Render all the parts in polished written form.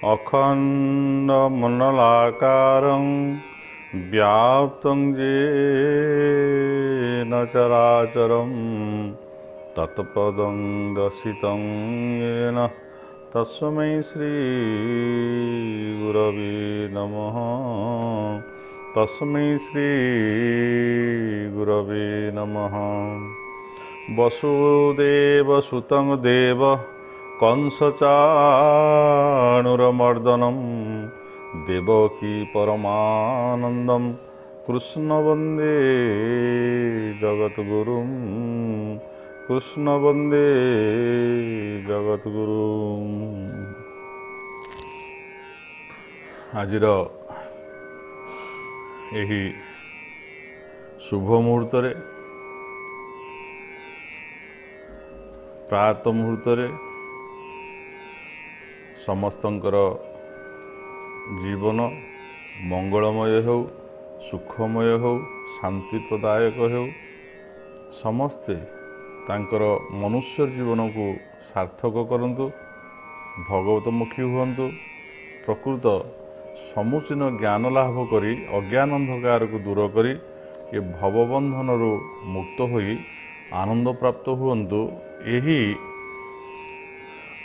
अखण्डमण्डलाकारं व्याप्तं येन चराचरं तत्पदं दर्शितं येन तस्मै श्रीगुरवे नमः। तस्मै श्रीगुरवे नमः। वसुदेवसुतं देव कंसचाणूरमर्दनं देवकी परमानन्दं कृष्ण वन्दे जगद्गुरुं। कृष्ण वन्दे जगद्गुरुं। आजिर एही शुभ मुहूर्तरे प्रातः मुहूर्तरे समस्तंकर जीवन मंगलमय हो, सुखमय हो, शांति प्रदायक हो, समस्ते तांकर मनुष्य जीवन को सार्थक करंतु, भगवतमुखी हुंतु, प्रकृत समुचीन ज्ञान लाभ करी अज्ञान अंधकार को दूर करी ये भवबंधन मुक्त होई आनंद प्राप्त हुंतु, यही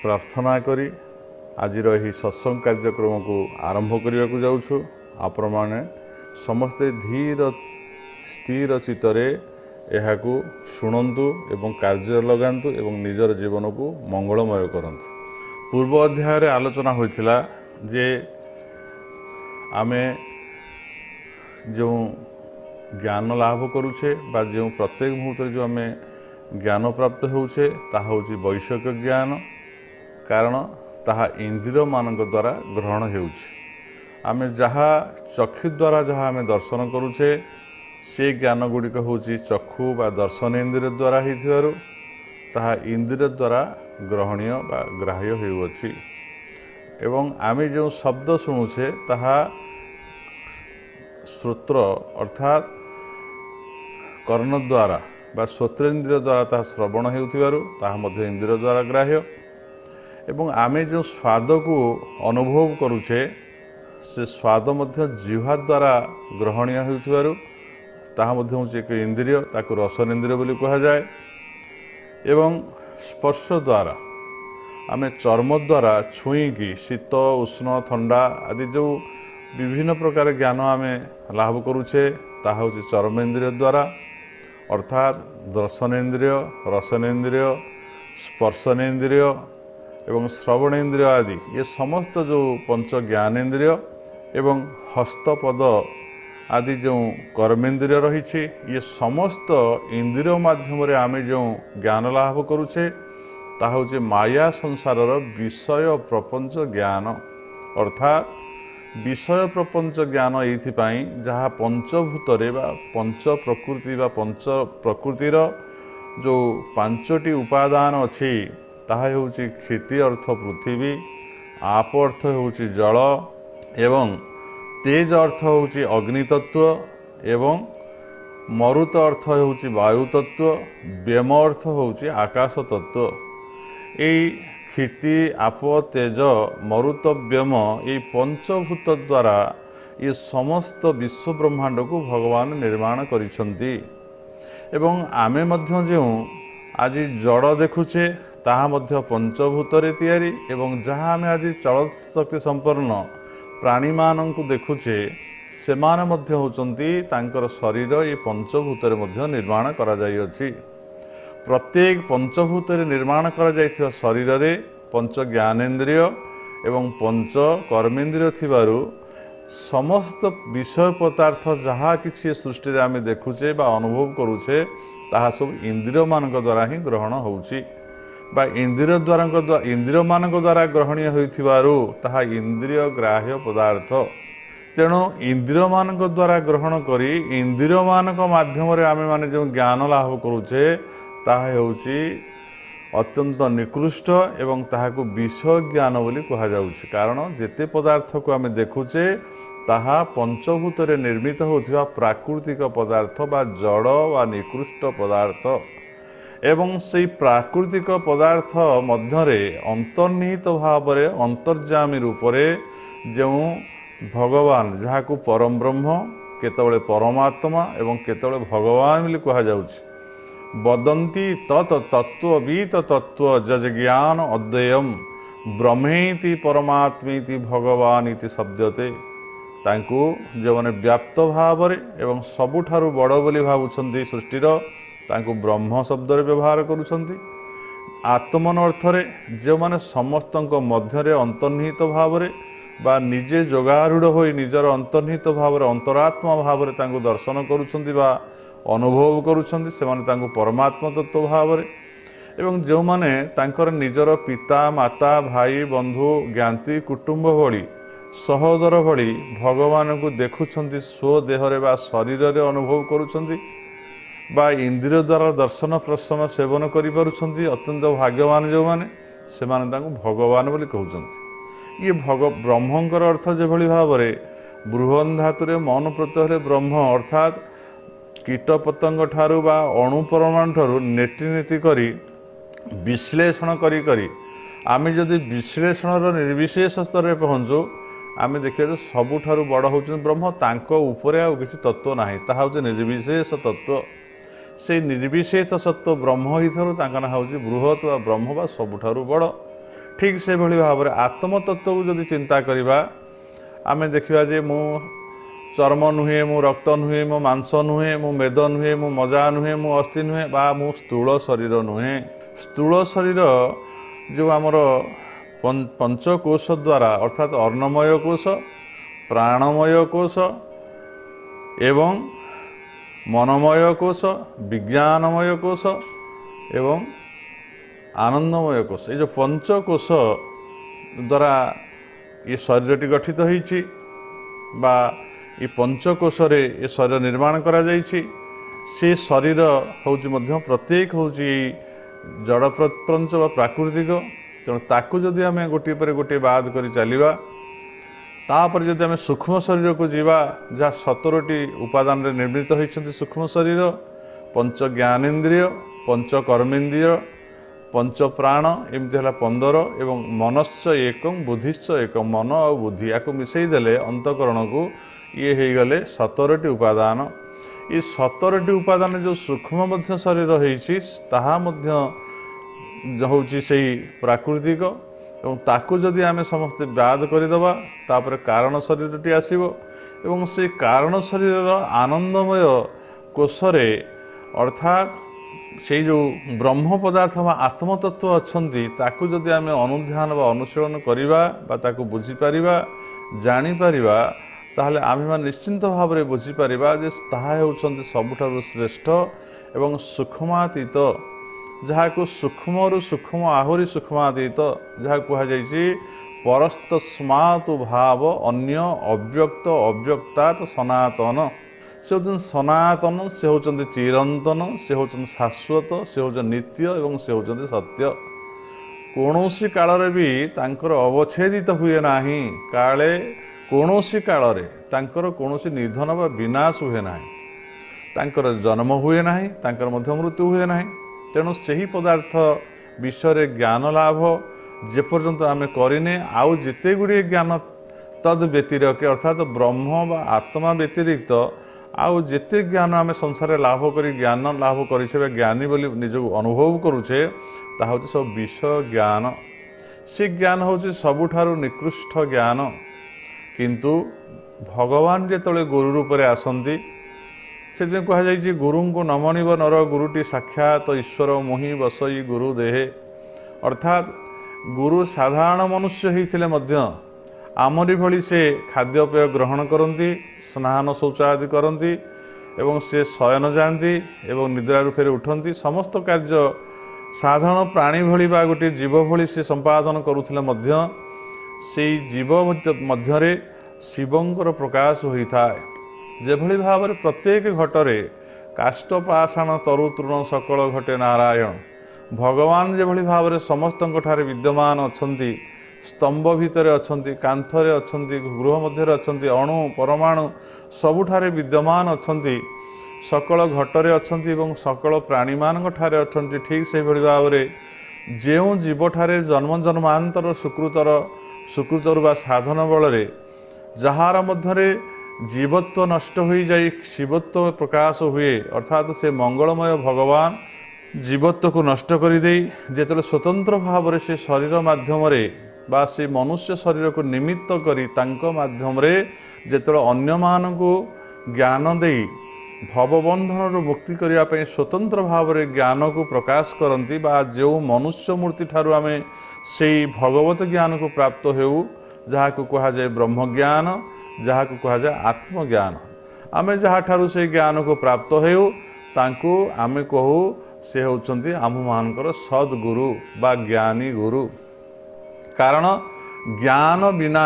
प्रार्थना करी आजिर यही सत्संग कार्यक्रम को आरंभ करने को जाऊँ। आपण मैंने समस्ते धीर स्थिर चित्तरे यह शुणु एवं कार्य लगातु एवं निजर जीवन को मंगलमय करंतु। पूर्व अध्याय आलोचना होइथिला जे आमे जो ज्ञान लाभ करुछे बा जो प्रत्येक मुहूर्त जो आमे ज्ञान प्राप्त होउछे ताहा होउछि वैषयिक ज्ञान, कारण ताहा इंद्रिय मानक द्वारा ग्रहण होउछि। आमे जहा चक्षु द्वारा जहा आमे दर्शन करुछे से ज्ञान गुड़िक होउछि चक्षु बा दर्शन इंद्रिय द्वारा हिथिबारु ताहा इंद्रिय द्वारा ग्रहणीय बा ग्राह्य होउछि। एवं आमे जो शब्द शुणुछे ताहा श्रोत्र अर्थात कर्ण द्वारा बा श्रोत्रेन्द्रिय द्वारा ताहा श्रवण हेउथिबारु ताहा मध्य इंद्रिय द्वारा ग्राह्य। एवं आमे जो स्वाद को अनुभव करुछे से स्वाद मध्य जिह्वा द्वारा ग्रहणीय हेउथिबारु ताहा मध्य होउछि एक इंद्रिय, ताकु रसन इंद्रिय बोली कहा जाए। एवं स्पर्श द्वारा आमे चर्म द्वारा छुईकी शीत उष्ण ठंडा आदि जो विभिन्न प्रकार ज्ञान आमे लाभ करुछे ताहा होउछि चर्मेन्द्रिय द्वारा, अर्थात दर्शनेन्द्रिय, रसनेन्द्रिय, स्पर्शनेन्द्रिय एवं श्रवणेन्द्रिय आदि ये समस्त जो पंच ज्ञानेन्द्रिय एवं हस्तपद आदि जो कर्मेन्द्रिय रही ये समस्त इंद्रिय माध्यम आमे जो ज्ञान लाभ करुछे ताहा होछि माया संसारर विषय प्रपंच ज्ञान, अर्थात विषय प्रपंच ज्ञान एइथिपाई जहाँ पंचभूतरे बा पंच प्रकृति बा पंच प्रकृतिर जो पांचटी उपादान अछि ताहा होउछि क्षिति अर्थ पृथ्वी, आप अर्थ होउछि जल एवं तेज अर्थ होउछि अग्नि तत्व एवं मरुत अर्थ होउछि वायु तत्व, व्यम अर्थ होउछि आकाश तत्व। एई क्षिति आप तेज मरुत व्यम ये पंचभूत द्वारा ये समस्त विश्व ब्रह्मांड को भगवान निर्माण करिसंती। एवं आमे मध्य जो आज जड़ देखुचे ताहा मध्य पंचभूतरे तैयारी एवं जहाँ आमे आज चल शक्ति संपन्न प्राणी मानंकु देखुचे सेमाने मध्य होचंती तांकर शरीर ये पंचभूतरे मध्य निर्माण करा जाई अछि। प्रत्येक पंचभूतरे निर्माण करा जाइथिबा शरीर रे पंच ज्ञानेन्द्रिय एवं पंच कर्मेन्द्रिय थिबारु समस्त विषय पदार्थ जहाँ किसी सृष्टि रे आमे देखुचे बा अनुभव करुचे ताहा सब इंद्रिय मानक द्वारा ही ग्रहण होउची बा इंद्रिय मानक द्वारा ग्रहणीय होइथिबारु ताहा इंद्रिय ग्राह्य पदार्थ। तेणु इंद्रिय मानक द्वारा ग्रहण करी इंद्रिय मानक माध्यम रे आमे माने जो ज्ञान लाभ करुचे ताहा होउची अत्यंत निकृष्ट एवं ताहाको विषय ज्ञान बोली कहा जाउछि। कारण जेते पदार्थ को आमे देखुचे ତାହା ପଞ୍ଚଭୂତରେ ନିର୍ମିତ ହେଉଥିବା ପ୍ରାକୃତିକ ପଦାର୍ଥ ବା ଜଡ଼ ବା ନିକୃଷ୍ଟ ପଦାର୍ଥ ଏବଂ ସେହି ପ୍ରାକୃତିକ ପଦାର୍ଥ ମଧ୍ୟରେ ଅନ୍ତର୍ନିହିତ ଭାବରେ ଅନ୍ତର୍ଯାମୀ ରୂପରେ ଯେଉଁ ଭଗବାନ, ଯାହାକୁ ପରମ ବ୍ରହ୍ମ, କେତେବେଳେ ପରମାତ୍ମା ଏବଂ କେତେବେଳେ ଭଗବାନ ବୋଲି କୁହାଯାଉଛି। ବଦନ୍ତି ତତ୍ ତତ୍ତ୍ୱବିତ ତତ୍ତ୍ୱ ଯଜ୍ଜ୍ଞାନ ଅଦ୍ୱୟମ୍ ବ୍ରହ୍ମେତି ପରମାତ୍ମେତି ଭଗବାନ ଇତି ଶବ୍ଦତେ। ତାଙ୍କୁ ଯେଉଁମାନେ ବ୍ୟାପ୍ତ ଭାବରେ ଏବଂ ସବୁଠାରୁ ବଡ଼ ବୋଲି ଭାବୁଛନ୍ତି ସୃଷ୍ଟିର, ତାଙ୍କୁ ବ୍ରହ୍ମ ଶବ୍ଦରେ ବ୍ୟବହାର କରୁଛନ୍ତି। ଆତ୍ମନ ଅର୍ଥରେ ଯେଉଁମାନେ ସମସ୍ତଙ୍କ ମଧ୍ୟରେ ଅନ୍ତର୍ନିହିତ ଭାବରେ ବା ନିଜେ ଯୋଗାରୂଢ଼ ହୋଇ ନିଜର ଅନ୍ତର୍ନିହିତ ଭାବରେ ଅନ୍ତରାତ୍ମା ଭାବରେ ତାଙ୍କୁ ଦର୍ଶନ କରୁଛନ୍ତି ବା ଅନୁଭବ କରୁଛନ୍ତି, ସେମାନେ ତାଙ୍କୁ ପରମାତ୍ମା ତତ୍ତ୍ୱ ଭାବରେ, ଏବଂ ଯେଉଁମାନେ ତାଙ୍କର ନିଜର ପିତା ମାତା ଭାଇ ବନ୍ଧୁ ଜ୍ଞାତି କୁଟୁମ୍ବ ଭଳି ସହୋଦର ଭଳି ଭଗବାନଙ୍କୁ ଦେଖୁଛନ୍ତି, ସ୍ୱଦେହରେ ବା ଶରୀରରେ ଅନୁଭବ କରୁଛନ୍ତି ବା ଇନ୍ଦ୍ରିୟ ଦ୍ୱାରା ଦର୍ଶନ ପ୍ରସନ୍ନ ସେବନ କରିପାରୁଛନ୍ତି, ଅତ୍ୟନ୍ତ ଭାଗ୍ୟବାନ ଯେଉଁମାନେ, ସେମାନେ ତାଙ୍କୁ ଭଗବାନ ବୋଲି କହୁଛନ୍ତି। ଇଏ ବ୍ରହ୍ମଙ୍କର ଅର୍ଥ ଯେଭଳି ଭାବରେ ବୃହନ୍ ଧାତୁରେ ମନ ପ୍ରତ୍ୟୟରେ ବ୍ରହ୍ମ ଅର୍ଥାତ୍ କୀଟପତଙ୍ଗ ଠାରୁ ବା ଅଣୁ ପରମାଣୁ ଠାରୁ ନେଟି ନେଟି କରି ବିଶ୍ଳେଷଣ କରି କରି ଆମେ ଯଦି ବିଶ୍ଳେଷଣର ନିର୍ବିଶେଷ ସ୍ତରରେ ପହଞ୍ଚୁ, ଆମେ ଦେଖିବା ଯେ ସବୁଠାରୁ ବଡ଼ ହେଉଛନ୍ତି ବ୍ରହ୍ମ। ତାଙ୍କ ଉପରେ ଆଉ କିଛି ତତ୍ତ୍ୱ ନାହିଁ, ତାହା ହେଉଛି ନିର୍ବିଶେଷ ତତ୍ତ୍ୱ। ସେଇ ନିର୍ବିଶେଷ ସତ୍ତ୍ୱ ବ୍ରହ୍ମ ହେଇଥିବାରୁ ତାଙ୍କ ନାଁ ହେଉଛି ବୃହତ୍ ବା ବ୍ରହ୍ମ ବା ସବୁଠାରୁ ବଡ଼। ଠିକ୍ ସେଭଳି ଭାବରେ ଆତ୍ମତତ୍ତ୍ୱକୁ ଯଦି ଚିନ୍ତା କରିବା, ଆମେ ଦେଖିବା ଯେ ମୁଁ ଚର୍ମ ନୁହେଁ, ମୁଁ ରକ୍ତ ନୁହେଁ, ମୁଁ ମାଂସ ନୁହେଁ, ମୁଁ ମେଦ ନୁହେଁ, ମୁଁ ମଜା ନୁହେଁ, ମୁଁ ଅସ୍ଥି ନୁହେଁ ବା ମୁଁ ସ୍ଥୂଳ ଶରୀର ନୁହେଁ। ସ୍ଥୂଳ ଶରୀର ଯେଉଁ ଆମର ପଞ୍ଚକୋଷ ଦ୍ୱାରା ଅର୍ଥାତ୍ ଅନ୍ନମୟ କୋଷ, ପ୍ରାଣମୟ କୋଷ ଏବଂ ମନୋମୟ କୋଷ, ବିଜ୍ଞାନମୟ କୋଷ ଏବଂ ଆନନ୍ଦମୟ କୋଷ, ଏ ଯେଉଁ ପଞ୍ଚକୋଷ ଦ୍ୱାରା ଏ ଶରୀରଟି ଗଠିତ ହୋଇଛି ବା ଏ ପଞ୍ଚକୋଷରେ ଏ ଶରୀର ନିର୍ମାଣ କରାଯାଇଛି। ସେ ଶରୀର ହେଉଛି ମଧ୍ୟ ପ୍ରତ୍ୟେକ ହେଉଛି ଏଇ ଜଡ଼ ପ୍ରପଞ୍ଚ ବା ପ୍ରାକୃତିକ। ତେଣୁ ତାକୁ ଯଦି ଆମେ ଗୋଟିଏ ପରେ ଗୋଟିଏ ବାଦ କରି ଚାଲିବା, ତାପରେ ଯଦି ଆମେ ସୂକ୍ଷ୍ମ ଶରୀରକୁ ଯିବା, ଯାହା 17ଟି ଉପାଦାନରେ ନିର୍ମିତ ହୋଇଛନ୍ତି ସୂକ୍ଷ୍ମ ଶରୀର, ପଞ୍ଚ ଜ୍ଞାନେନ୍ଦ୍ରିୟ, ପଞ୍ଚ କର୍ମେନ୍ଦ୍ରିୟ, ପଞ୍ଚ ପ୍ରାଣ, ଏମିତି ହେଲା 15 ଏବଂ ମନଶ୍ଚ ଏକଂ ବୁଦ୍ଧିଶ୍ଚ ଏକଂ, ମନ ଆଉ ବୁଦ୍ଧି ୟାକୁ ମିଶାଇ ଦେଲେ ଅନ୍ତଃକରଣକୁ ଇଏ ହେଇଗଲେ 17ଟି ଉପାଦାନ। ଏ 17ଟି ଉପାଦାନ ଯେଉଁ ସୂକ୍ଷ୍ମ ମଧ୍ୟ ଶରୀର ହେଇଛି, ତାହା ମଧ୍ୟ ହେଉଛି ସେଇ ପ୍ରାକୃତିକ ଏବଂ ତାକୁ ଯଦି ଆମେ ସମସ୍ତେ ବାଦ କରିଦେବା, ତାପରେ କାରଣ ଶରୀରଟି ଆସିବ ଏବଂ ସେଇ କାରଣ ଶରୀରର ଆନନ୍ଦମୟ କୋଷରେ ଅର୍ଥାତ୍ ସେଇ ଯେଉଁ ବ୍ରହ୍ମ ପଦାର୍ଥ ବା ଆତ୍ମତତ୍ତ୍ୱ ଅଛନ୍ତି, ତାକୁ ଯଦି ଆମେ ଅନୁଧ୍ୟାନ ବା ଅନୁଶୀଳନ କରିବା ବା ତାକୁ ବୁଝିପାରିବା, ଜାଣିପାରିବା, ତାହେଲେ ଆମେମାନେ ନିଶ୍ଚିନ୍ତ ଭାବରେ ବୁଝିପାରିବା ଯେ ତାହା ହେଉଛନ୍ତି ସବୁଠାରୁ ଶ୍ରେଷ୍ଠ ଏବଂ ସୂକ୍ଷ୍ମାତୀତ, ଯାହାକୁ ସୂକ୍ଷ୍ମରୁ ସୂକ୍ଷ୍ମ ଆହୁରି ସୂକ୍ଷ୍ମାତୀତ, ଯାହାକୁ କୁହାଯାଇଛି ପରସ୍ତସ୍ମାତ୍ ଭାବ ଅନ୍ୟ ଅବ୍ୟକ୍ତ ଅବ୍ୟକ୍ତାତ୍ ସନାତନ। ସେ ହେଉଛନ୍ତି ସନାତନ, ସେ ହେଉଛନ୍ତି ଚିରନ୍ତନ, ସେ ହେଉଛନ୍ତି ଶାଶ୍ୱତ, ସେ ହେଉଛନ୍ତି ନିତ୍ୟ ଏବଂ ସେ ହେଉଛନ୍ତି ସତ୍ୟ। କୌଣସି କାଳରେ ବି ତାଙ୍କର ଅବଚ୍ଛେଦିତ ହୁଏ ନାହିଁ। କାଳେ କୌଣସି କାଳରେ ତାଙ୍କର କୌଣସି ନିଧନ ବା ବିନାଶ ହୁଏ ନାହିଁ, ତାଙ୍କର ଜନ୍ମ ହୁଏ ନାହିଁ, ତାଙ୍କର ମଧ୍ୟ ମୃତ୍ୟୁ ହୁଏ ନାହିଁ। ତେଣୁ ସେହି ପଦାର୍ଥ ବିଷୟରେ ଜ୍ଞାନ ଲାଭ ଯେପର୍ଯ୍ୟନ୍ତ ଆମେ କରିନେ, ଆଉ ଯେତେ ଗୁଡ଼ିଏ ଜ୍ଞାନ ତଦ୍ ବ୍ୟତିରେକ ଅର୍ଥାତ୍ ବ୍ରହ୍ମ ବା ଆତ୍ମା ବ୍ୟତିରିକ୍ତ ଆଉ ଯେତେ ଜ୍ଞାନ ଆମେ ସଂସାରରେ ଲାଭ କରି ଜ୍ଞାନ ଲାଭ କରିଛେ ବା ଜ୍ଞାନୀ ବୋଲି ନିଜକୁ ଅନୁଭବ କରୁଛେ, ତାହା ହେଉଛି ସବୁ ବିଷୟ ଜ୍ଞାନ। ସେ ଜ୍ଞାନ ହେଉଛି ସବୁଠାରୁ ନିକୃଷ୍ଟ ଜ୍ଞାନ। କିନ୍ତୁ ଭଗବାନ ଯେତେବେଳେ ଗୁରୁ ରୂପରେ ଆସନ୍ତି, ସେଥିପାଇଁ କୁହାଯାଇଛି ଗୁରୁଙ୍କୁ ନମଣିବ ନର ଗୁରୁଟି ସାକ୍ଷାତ ଈଶ୍ୱର ମୋହି ବସଇ ଗୁରୁ ଦେହେ। ଅର୍ଥାତ୍ ଗୁରୁ ସାଧାରଣ ମନୁଷ୍ୟ ହେଇଥିଲେ ମଧ୍ୟ ଆମରି ଭଳି ସେ ଖାଦ୍ୟପେୟ ଗ୍ରହଣ କରନ୍ତି, ସ୍ନାନ ଶୌଚ ଆଦି କରନ୍ତି ଏବଂ ସେ ଶୟନ ଯାଆନ୍ତି ଏବଂ ନିଦ୍ରାରୁ ଫେରି ଉଠନ୍ତି। ସମସ୍ତ କାର୍ଯ୍ୟ ସାଧାରଣ ପ୍ରାଣୀ ଭଳି ବା ଗୋଟିଏ ଜୀବ ଭଳି ସେ ସମ୍ପାଦନ କରୁଥିଲେ ମଧ୍ୟ ସେଇ ଜୀବ ମଧ୍ୟରେ ଶିବଙ୍କର ପ୍ରକାଶ ହୋଇଥାଏ। ଯେଭଳି ଭାବରେ ପ୍ରତ୍ୟେକ ଘଟରେ କାଷ୍ଠ ପାଷାଣ ତରୁ ତୃଣ ସକଳ ଘଟେ ନାରାୟଣ, ଭଗବାନ ଯେଭଳି ଭାବରେ ସମସ୍ତଙ୍କ ଠାରେ ବିଦ୍ୟମାନ ଅଛନ୍ତି, स्तंभ भितर अछंती, कांथरे अछंती, गृह मध्य अछंती, अणु परमाणु सबुठारे विद्यमान अछंती, सकल घटरे अछंती एवं सकल प्राणी मान ठारे अछंती। ठीक से भली भाव रे जेउ जीवठारे जन्म जन्मांतर सुकृतर बा साधन बल जहार मध्यरे जीवत्व नष्ट हो जाए शिवत्व प्रकाश हुए, अर्थात से मंगलमय भगवान जीवत्व को नष्ट कर दे जेतले स्वतंत्र भाव से शरीर माध्यम बा से मनुष्य शरीर को निमित्त करी तांको माध्यम रे जेतले अन्य मान को ज्ञान दे भवबंधन मुक्ति करने पे स्वतंत्र भाव में ज्ञान को प्रकाश करती बा जो मनुष्य मूर्ति ठारू आमे से भगवत ज्ञान को प्राप्त हो जहाँ को कहा जाए ब्रह्म ज्ञान, जहाँ को कहा जाए आत्मज्ञान। आमे जहाँ ठारू से ज्ञान को प्राप्त हो तांको आमे कहू से होचंती आम मानकर सद्गुरु बा ज्ञानी गुरु। कारण ज्ञान बिना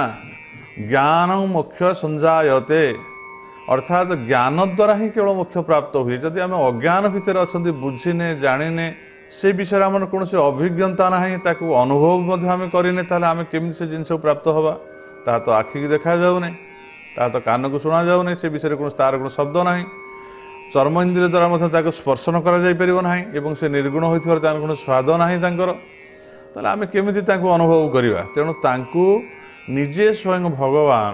ज्ञान मोक्ष संजायते, अर्थात ज्ञान द्वारा ही केवल मोक्ष प्राप्त हुए। जदि आम अज्ञान भितर अच्छा बुझीने जाने से विषय आम कौन से अभिज्ञता ना ताकू अनुभव आम करें ताले आम केमी से जिनस प्राप्त हवा ता तो आखि की देखा जाऊनी, ता तो कान को शुणा जाऊनी, से विषय कौन तार कौन शब्द ना, चर्म इंद्रिय द्वारा स्पर्शन कर से निर्गुण होता कौन स्वाद ना ताले आम केमी अनुभव करवा। तेणु तांकू निजे स्वयं भगवान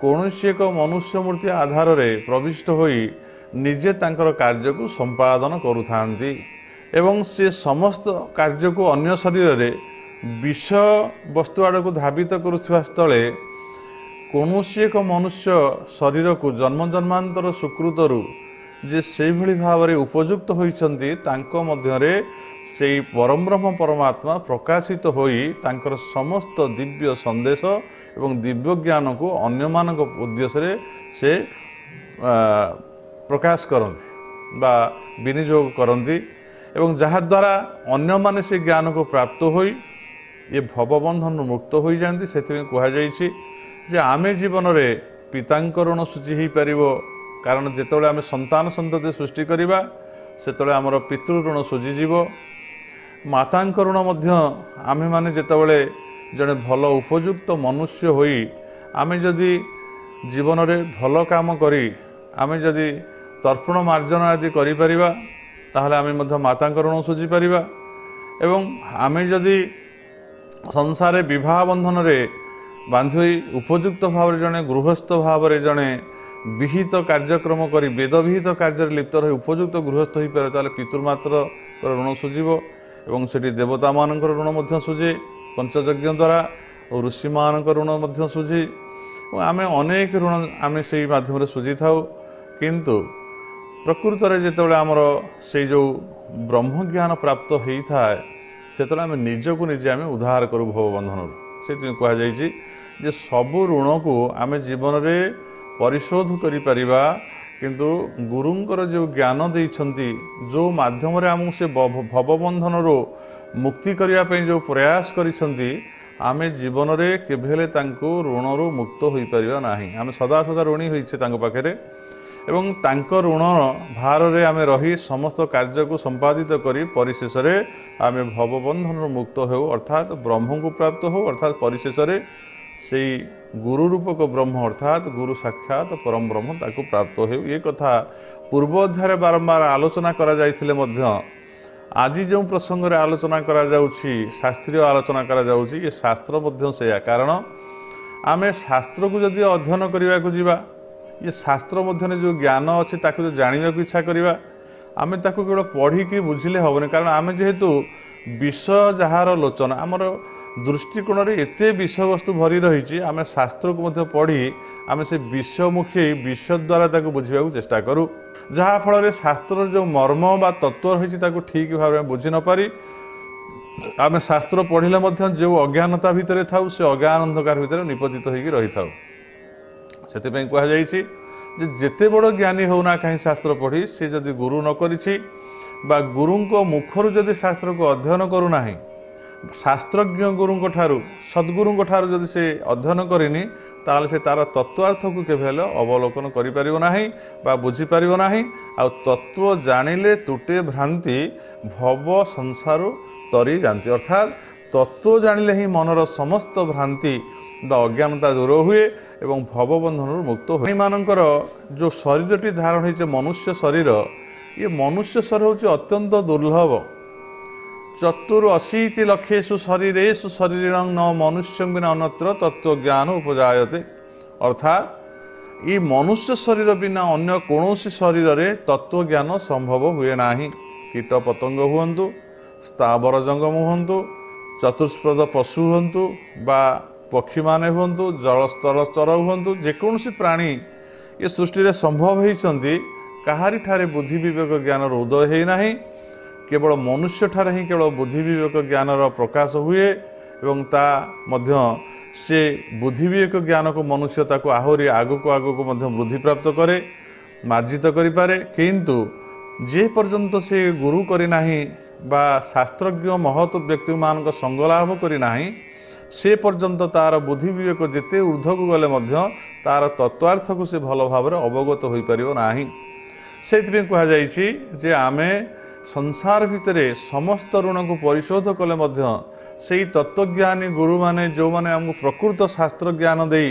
कौन सी एक मनुष्य मूर्ति आधार रे प्रविष्ट होई निजे तांकर कार्य को संपादन करुथांती एवं से समस्त कार्य को अन्य शरीर रे विष वस्तु आड़ को धावित करुवा स्थले कौन सी एक मनुष्य शरीर को जन्म जन्मांतर सुकृतरु जे से भली भाव में उपयुक्त होइछंती तांको मध्यरे से परम ब्रह्म परमात्मा प्रकाशित होई तांकर समस्त दिव्य संदेश एवं दिव्य ज्ञान को अन्य मानक उद्देश्य से प्रकाश करती बा विनियोग करती एवं जहाँ द्वारा अन्य माने से ज्ञान को प्राप्त होई ये भवबंधन मुक्त हो जाती। से कहुई जे आमे जीवन में पितांकर ऋण सूची हो पार, कारण जितेबाला आम संतान संतति सृष्टि करवा से आमर पितृ ऋण सुझीज, मातांक ऋण आमे माने जितेबाला जड़े भल उपयुक्त मनुष्य होई आमे जदि जीवन में भल काम करी आमे जदि तर्पण मार्जन आदि करिपरिबा ताहले आमे मध्य मातांक ऋण सुझी परिबा। एवं आमे जदि संसार विवाह बंधन रे बांधी उपयुक्त भाव जड़े गृहस्थ भाव जड़े विहित कार्यक्रम करी वेद विहित कार्य लिप्त रही उपयुक्त गृहस्थ हो पारे ताले पितृमात्र ऋण सुझीब एवं सेठी देवता मान ऋण सुझे पंचयज्ञ द्वारा और ऋषि मान ऋण सुझी आम अनेक ऋण आम से माध्यम सुझी था। किंतु प्रकृत में जिते आमर से जो ब्रह्म ज्ञान प्राप्त होता है से आम निजक निजे आम उद्धार करूँ भवबंधन से कहुई सबु ऋण को आम जीवन में परिशोध करिपरिबा, किंतु गुरुंकर जो ज्ञान देइछंती जो माध्यम रे आमु से भवबंधन रो मुक्ति करिया पे जो प्रयास करिछंती आमे जीवन रे केभेले तांको ऋण रो मुक्त होई परिबा नाही। आमे सदा सदा ऋणी होइछे तांको पाखरे एवं तांको ऋण भार रे आमे रही समस्त कार्य को संपादित करी परिशेष रे आमे भवबंधन रो मुक्त हो अर्थात ब्रह्म को प्राप्त हो अर्थात परिशेष रे से गुरु रूपक ब्रह्म अर्थात गुरु साक्षात परम ब्रह्म ताको प्राप्त हो। ये कथा पूर्व अध्याय बारंबार आलोचना करा जाइथिले मध्य आज जो प्रसंग रे आलोचना करा जाउछि शास्त्रीय आलोचना करा जाउछि ये शास्त्र मध्य से कारण आमे शास्त्र को जदि अध्ययन करने को जीवा ये शास्त्र मध्य जो ज्ञान अच्छे ताको जो जानिबा को इच्छा करिवा आमे ताको केवल पढ़ी की बुझिले हबने, कारण आमे जेहेतु विषय जहार लोचन आमर दृष्टिकोण रे एते विषय वस्तु भरी रही आम शास्त्र को मध्य पढ़ी आम से विषयमुखी विषय द्वारा ताको बुझिबा को चेष्टा करूँ, जहाँ फल शास्त्र जो मर्म बा तत्व रही ताको ठीक भाव में बुझी न पारी आम शास्त्र पढ़िले मध्य जो अज्ञानता भितर थाउ से अज्ञान अंधकार भितर निपतित होगी रही थाउ। सेतिपई कहा जाइछि जे जेते बड़ ज्ञानी होना कहीं शास्त्र पढ़ी से जदि गुरु न करिछि बा गुरुंको मुखरु जदि शास्त्र को अध्ययन करू नाही शास्त्रज्ञ गुरुंको ठारू सद्गुरुंको ठारू जदि से अध्ययन करिनी ताले से तार तत्वार्थ को केभेले अवलोकन करि परिबो नाही बा बुझी परिबो नाही। आ तत्व जानिले तुटे भ्रांति भव संसार तरी जानती, अर्थात तत्व जानिले ही मनर समस्त भ्रांति बा अज्ञानता दूर हुए एवं भवबंधन मुक्त हुए। मानकर जो शरीरटी धारण हो मनुष्य शरीर, ये मनुष्य शरीर हूँ अत्यंत दुर्लभ। 84 लक्षेषु शरीरेषु शरीरं न मनुष्य बिना अन्यत्र तत्व ज्ञान उपजायते। अर्थात ये मनुष्य शरीर बिना अन्य कौन शरीर रे तत्व ज्ञान संभव हुए नाही। कीट पतंग हुंतु, स्थावर जंगम हुंतु, चतुष्पद पशु हुंतु बा पक्षी माने हुंतु, जलस्तर चर हुंतु, जेकोसी प्राणी ये सृष्टि रे संभव होइछंती। काहारी ठारे बुद्धि विवेक ज्ञान उदय है नाही। केवल मनुष्य ठारे ही केवल बुद्धि विवेक ज्ञान प्रकाश हुए एवं ता मध्य से बुद्धि विवेक ज्ञान को मनुष्य ताको आहुरी आगको आगको मध्य वृद्धि प्राप्त करे, मार्जित करि पारे। किंतु जे पर्यंत से गुरु करि नाही बा शास्त्रज्ञ महत व्यक्ति मानक संग लाभ करि नाही, से पर्यंत तार बुद्धि विवेक जेते ऊर्ध्व को गले मध्य तार तत्वार्थ को से भल भाव अवगत हो पारिबो नाही। सेथिबे कहा जायछि जे आमे संसार भितरे समस्त ऋण को परिशोध कले मध्य से तत्वज्ञानी गुरु माने जो माने हमको प्रकृत शास्त्र ज्ञान दे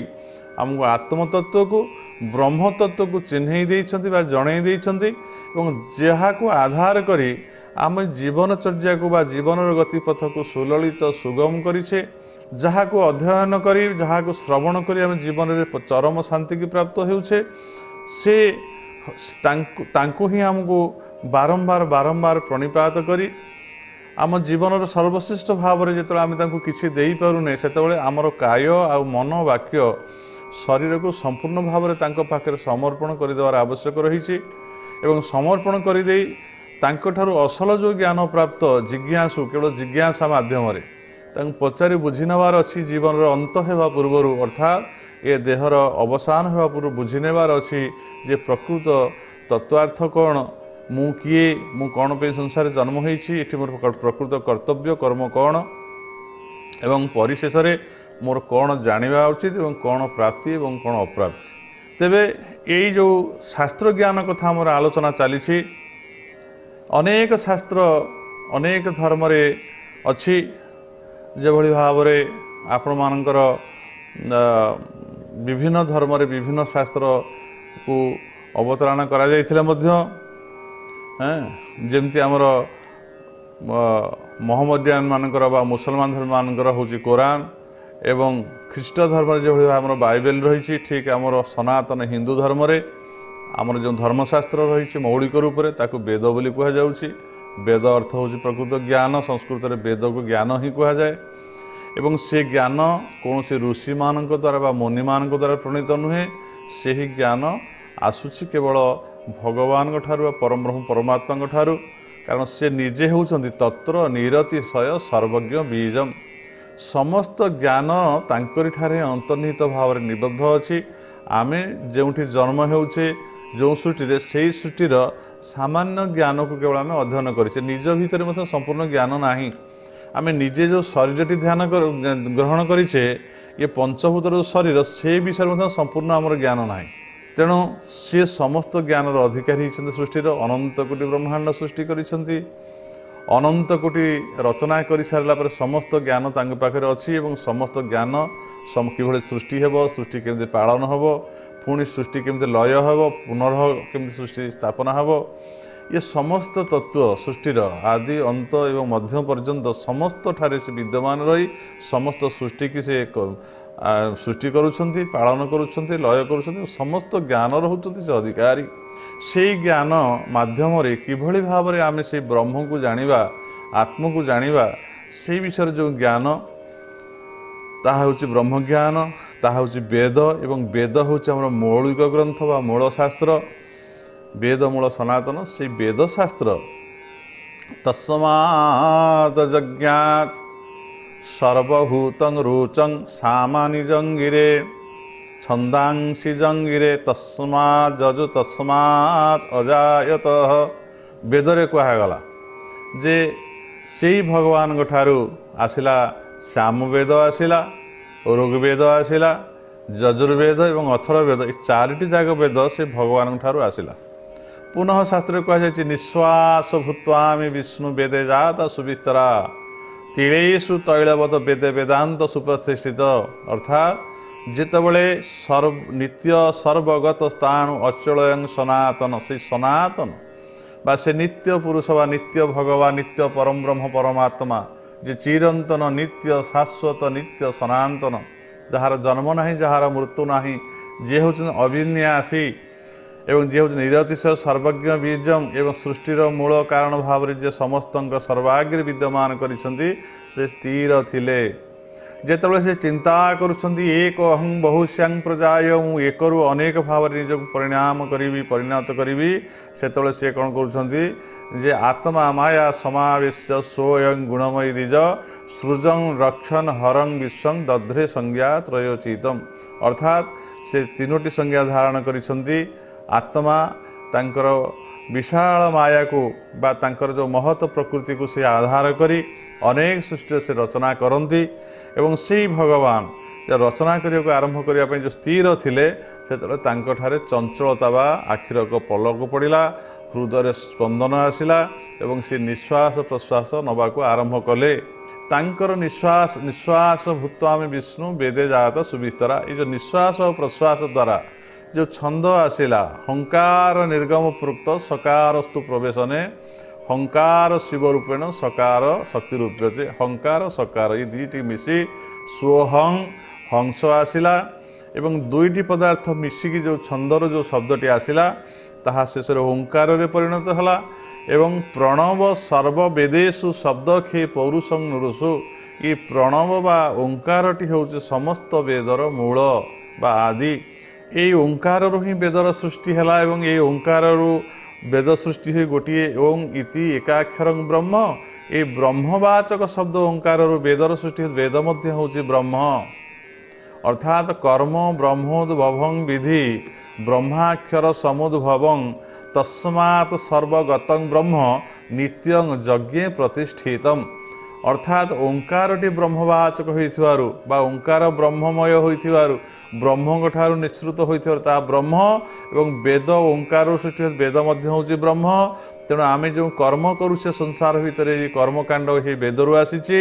हमको आत्मतत्व को ब्रह्म तत्व को चिन्हई देइछंती बा जणई देइछंती एवं जहा को आधार करी आम जीवनचर्या को बा जीवनर गतिपथ को सुललित सुगम करिछे। जहा को अध्ययन करी जहा को श्रवण करी आम जीवन रे चरम शांति की प्राप्त हेउछे, से तांको ही हमको बारंबार बारंबार प्रणिपात करी आम जीवन सर्वश्रेष्ठ भाव में जो आम किसी दे पारुने से आमर काय आ मन वाक्य शरीर को संपूर्ण भाव में पाखे समर्पण करदेवार आवश्यक रही। समर्पण करदे असल जो ज्ञान प्राप्त जिज्ञासु केवल जिज्ञासा मध्यम पचारि बुझी नबार अच्छी जीवन अंत होगा पूर्वर, अर्थात ये देहर अवसान होगा पूर्व बुझी नेबार अच्छी जे प्रकृत तत्वार्थ कौन, मु किए, मु कौन पे संसार जन्म होइछि, एठी मोर प्रकृत कर्तव्य कर्म कौन एवं परिशेष मोर कौन जानिबा उचित एवं कौन प्राप्ति एवं कौन अप्राप्ति। तेबे यही जो शास्त्र ज्ञान कथा मोर आलोचना चली, अनेक शास्त्र अनेक धर्म रे अच्छी जो भाव में आपण मानकर विभिन्न धर्म रे विभिन्न शास्त्र को अवतारणा करा जायथिले मध्य जेमती आमर मोहम्मदियान मानकर बा मुसलमान धर्म मानकर होची कुरान एवं ख्रीष्ट धर्म जो आमर बाइबल रही, ठीक आमर सनातन हिंदू धर्म रे आमर जो धर्मशास्त्र रही मौलिक रूप से ताकू वेद बोली कह जाउछि। वेद अर्थ हूँ प्रकृत ज्ञान, संस्कृत में वेद को ज्ञान ही कहुए एवं से ज्ञान कौन से ऋषि मान द्वारा बा मुनि मान द्वारा प्रणीत नुहे, से ही ज्ञान आसुची केवल भगवान ठारू परम ब्रह्म परमात्मा ठारू, कारण से निजे होउछंती तत्र निरतिशय सर्वज्ञ बीजम। समस्त ज्ञान तांकरी ठारे अंतर्निहित भाव में निबद्ध अच्छी। आमे जोठी जन्म होउछे जो सृष्टि से सृष्टिर सामान्य ज्ञान को केवल आम अध्ययन करें, निज भितर मतलब संपूर्ण ज्ञान नाही। आम निजे जो शरीरटी ध्यान ग्रहण करें, ये पंचभूतर शरीर से विषय में संपूर्ण आमर ज्ञान ना। तेणु सी समस्त ज्ञान अधिकारी होती सृष्टिर। अनंत कोटि ब्रह्मांड सृष्टि करिसेंती, अनंत कोटि रचना कर सारा पर समस्त ज्ञान तांग पाखे अच्छी एवं समस्त ज्ञान कि सृष्टि हेब, सृष्टि केमती पालन हेब, पुणी सृष्टि केमती लय हेब, पुनर्ह केमती सृष्टि स्थापना हेब, ये समस्त तत्व सृष्टिर आदि अंत एवं मध्य पर्यंत समस्त ठारे से विद्यमान रही समस्त सृष्टि की से सृष्टि करुछंती, पालन करुछंती, लय करुछंती, समस्त ज्ञान होउछंती से अधिकारी। से ज्ञान माध्यम रे किभଳି भाव रे आमे से ब्रह्म को जानिबा, आत्मा को जानिबा, से विषय जो ज्ञान ताहा होछि ब्रह्म ज्ञान, ताहा होछि वेद एवं वेद होछि हमर मौलिक ग्रंथ बा मूल शास्त्र। वेद मूल सनातन से वेद शास्त्र तस्मात् जज्ञात सर्वभूतं रुचं सामानिजंगिरे छंदांसि जंगिरे तस्मात् जजु तस्मात् अजायतः। वेदरे कहगला जे से भगवान ठारू आसिला सामवेद आसिला, ऋग्वेद आसिला, यजुर्वेद एवं अथर्ववेद, ये चारिटी जाक वेद से भगवान ठारू आसिला। पुनः शास्त्र कहुई निश्वास भूत्वामि विष्णु वेदे जाता सुविस्तरा तिलेषु तैलवत वेद वेदांत सुप्रतिष्ठित अर्थात जितेबले नित्य सर्वगत स्थाणु अचल सनातन से सनातन बा से नित्य पुरुष बा नित्य भगवान नित्य परम ब्रह्म परमात्मा जे चिरंतन नित्य शाश्वत नित्य सनातन जार जन्म नहीं जार मृत्यु नहीं जे हूँ अविन्यासी एवं जे हूँ निरतिशय सर्वज्ञ बीजम एवं सृष्टिर मूल कारण भाव जे समस्त सर्वाग्रे विद्यमान करिसेंती से स्थिर थिले जेतेबेले से चिंता करुछंती एक अहं बहुश्यांग प्रजाय मु एकरु अनेक भाव निजक परिणाम करी परिणत करी सेतेबेले से कौन करुछंती जे आत्मा माया समावेश स्वयं गुणमयी द्विज सृजं रक्षण हरं विश्वं दध्रे संज्ञा त्रयोचितम अर्थात से तीनोटी संज्ञा धारण करिछंती आत्मा तांकर विशाल माया को बा तांकर जो महत प्रकृति को से आधार करी अनेक सृष्टि से रचना करती एवं से भगवान जो रचना करने को आरंभ करने जो स्थिर थिले से ठारे चंचलता बा आखिर को पलक पड़ा हृदय स्पंदन आसला एवं से निश्वास प्रश्वास नवा को आरंभ कले तांकर निश्वास निश्वास भूत्वामि विष्णु वेदे जात सुविस्तरा ये जो निश्वास और प्रश्वास द्वारा जो छंद आसला हंकार निर्गम प्रोक्त सकारस्तु प्रवेशने हंकार शिव रूपेण सकार शक्ति रूपे से हंकार सकार ये दुईटी मिसी स्वहं हंस आसला एवं दुईटी पदार्थ मिसिकी जो छंदर जो शब्दटी आसला ताहा शेष ओंकार रे परिणत हला एवं प्रणव सर्व वेदेशु शब्द खे पौरुषं नुरुषु ये प्रणव बा ओंकारटी होउछि समस्त वेदर मूल बा आदि ये ओंकार ही वेदर सृष्टि है एवं ये ओंकार वेद सृष्टि हुई गोटे ओं इति एकाक्षर ब्रह्म ये ब्रह्मवाचक शब्द ओंकार वेदर सृष्टि वेद मध्य होउछि ब्रह्म अर्थात कर्म ब्रह्मोद्भवं विधि ब्रह्माक्षर समुद्भवं तस्मात् सर्वगतं ब्रह्म नित्यं यज्ञे प्रतिष्ठितम् अर्थात ओंकारटी ब्रह्मवाचक होइथिवारु बा ओंकार ब्रह्ममय होइथिवारु ब्रह्म ठारू निश्रुत होइथिवारु ब्रह्म एवं वेद ओंकार सृष्टि वेद मध्य होउछि ब्रह्म तेणु आमे जो कर्म करुछे संसार भितर ये कर्मकांड हे वेदरु आसीछि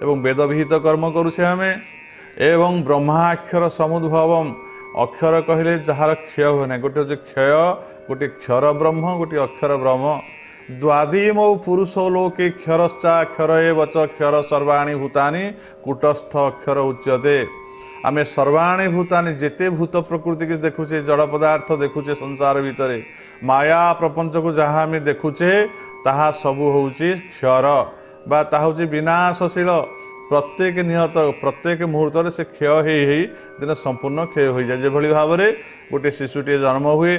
एवं वेद विहित कर्म करुछे आमे एवं ब्रह्माक्षर समुद्भवम अक्षर कहले जहार क्षय हुए ना गोटे हচ্ছে क्षय गोटे क्षर ब्रह्म गोटे अक्षर ब्रह्म द्वादिमौ पुरुषो लोके क्षरश्चाक्षर एव च क्षर सर्वाणि भूतानि कूटस्थ अक्षर उच्यते आमे सर्वाणि भूतानि जेते भूत प्रकृति के देखुचे जड़ पदार्थ देखुचे संसार भितर माया प्रपंच को जहाँ आमे देखुचे ताहा सबु होउची क्षर बा ताहा होउची विनाशशील प्रत्येक निहत प्रत्येक मुहूर्त से क्षय हे दिन संपूर्ण क्षय हो जाए जो भाव में गोटे शिशुटे जन्म हुए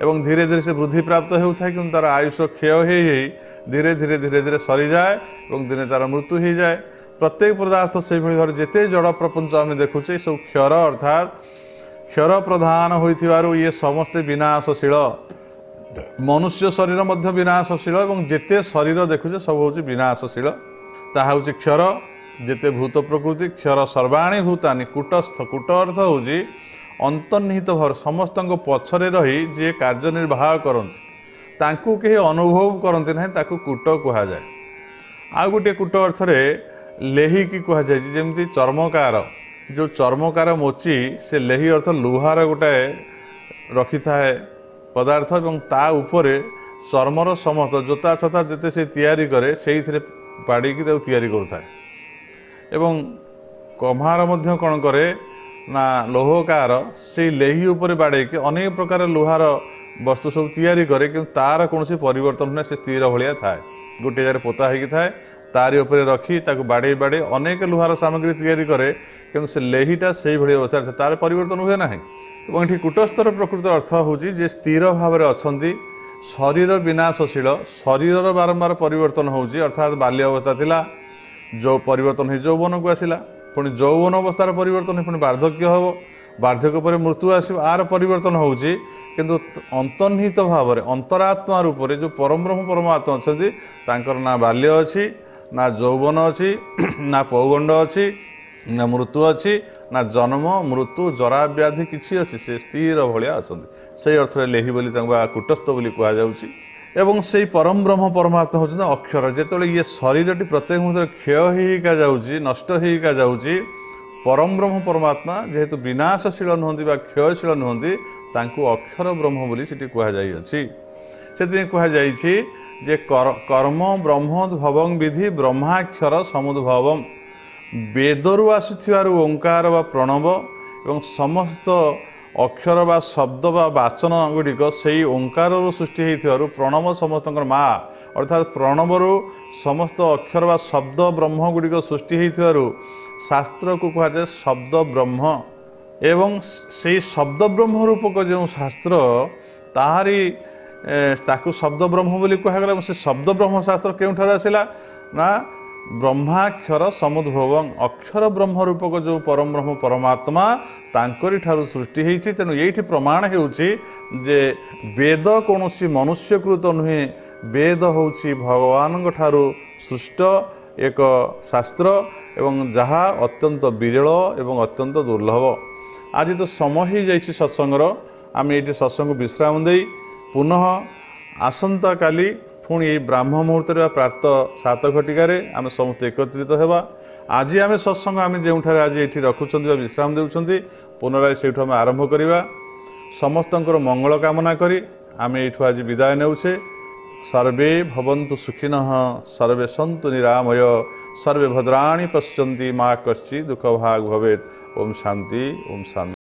एवं धीरे धीरे से वृद्धि प्राप्त होता है कि तार आयुष क्षय हो धीरे धीरे धीरे धीरे सरी जाए और दिने तार मृत्यु हो जाए प्रत्येक पदार्थ से भाव जिते जड़ प्रपंच आम देखुचे सब क्षर अर्थात क्षर प्रधान हो ये समस्ते विनाशशील मनुष्य शरीर मध्य विनाशशील और जिते शरीर देखुचे सब हूँ विनाशशील ताहा हूँ क्षर जिते भूत प्रकृति क्षर सर्वाणी भूतानि कूटस्थ कूट अर्थ हूँ अंतर्निहित भाव समस्त पछरे रही जे कार्य निर्वाह करती तांकु कहीं अनुभव करते ना ताकू कूट कहुए आ गोटे कूट अर्थ लेही की कहुए जमी चर्मकार जो चर्मकार मोची से लेही अर्थ लुहार गोटे रखी थाए पदार्थ और ता उपरे चर्मर समस्त जोता छता जिते से तैयारी करे से पाड़ी तैयारी करुए एवं कम्हार मध्य कौन करे ना लोहकार से लेही उपर बाड़े अनेक प्रकार लुहार वस्तु सब तैयारी करे कि तार कौन परिवर्तन ना से स्थिर भाया थाए गोटे जगह पोता होगी थाए तारी उपरे रखी ताको बाड़े बाड़े अनेक लुहार सामग्री तैयारी करे कि से लेहीटा से भाई अवस्था था तार परिवर्तन हुए ना और ये कूटस्थर प्रकृत अर्थ हूँ जे स्थिर भाव में अच्छा शरीर विनाशशील शरीर बारंबार परिवर्तन होउची अर्थात बाल्य अवस्था थिला जो परिवर्तन हो यौवन को आसला पुणी यौवन अवस्थार परिवर्तन पुणी वार्धक्य हम वार्धक्य पर मृत्यु आसो आर परिवर्तन होउची किंतु अंतर्निहित भाव में अंतरात्मा रूप में जो परम ब्रह्म परमात्मा अच्छा तांकर ना बाल्य अच्छी ना यौवन अच्छी ना पौगंड अच्छी ना मृत्यु अच्छी ना जन्म मृत्यु जरा व्याधि किसी अच्छी से स्थिर भाया आसती से अर्थ लेही बोली कूटस्थ बोली कहुच्छी एवं से परम ब्रह्म परमात्मा होते अक्षर जिते ये शरीर प्रत्येक मुहूर्त क्षय होका जाऊँगी नष्ट होका जाऊँगी परम ब्रह्म परमात्मा जेहेतु विनाशशील नुहति क्षयशील नुहति अक्षर ब्रह्म बोली सेठी कहुई से कहुई जे कर्म ब्रह्म भवं विधि ब्रह्माक्षर समुद्भवम वेदरु आसुथिबारु ओंकार व प्रणव एवं समस्त अक्षर बा शब्द बा वाचन गुड़िक से ओंकार सृष्टि होइथिबारु प्रणव समस्त माँ अर्थात प्रणवरु समस्त अक्षर बा शब्द ब्रह्म गुड़िक सृष्टि होइथिबारु शास्त्र को कहुए शब्द ब्रह्म एवं से शब्द ब्रह्म रूपक जो शास्त्र ताहारी ताकू शब्द ब्रह्म बोली कहगला से शब्द ब्रह्म शास्त्र केउठार आसिला ना ब्रह्माक्षर समुद्भवं अक्षर ब्रह्म रूपक जो परम ब्रह्म परमात्मा तांकरी ठारू सृष्टि होती तेणु ये प्रमाण होउछि जे वेद कौन मनुष्यकृत नुहे वेद होउछि भगवान ठारू सृष्ट एक शास्त्र एवं जहा अत्यंत विरल एवं अत्यंत दुर्लभ। आज तो समय ही जाइछि सत्संगर आम ये सत्संग विश्राम दे पुनः आसंता काली पुणी ब्राह्म मुहूर्त प्रात 7 घटिकार आम समस्त एकत्रित होगा। आज आम सत्संग आम जो आज ये रखुंट विश्राम देउछंती पुनराय से आरंभ करवा समस्त मंगल कामना करी आम ये आज विदाय नेउछे। सर्वे भवन्तु सुखिनः सर्वे सन्तु निरामय सर्वे भद्राणि पश्यन्ति मा कश्चित् दुःखभाग् भवेत्। ओम शांति ओम शांति।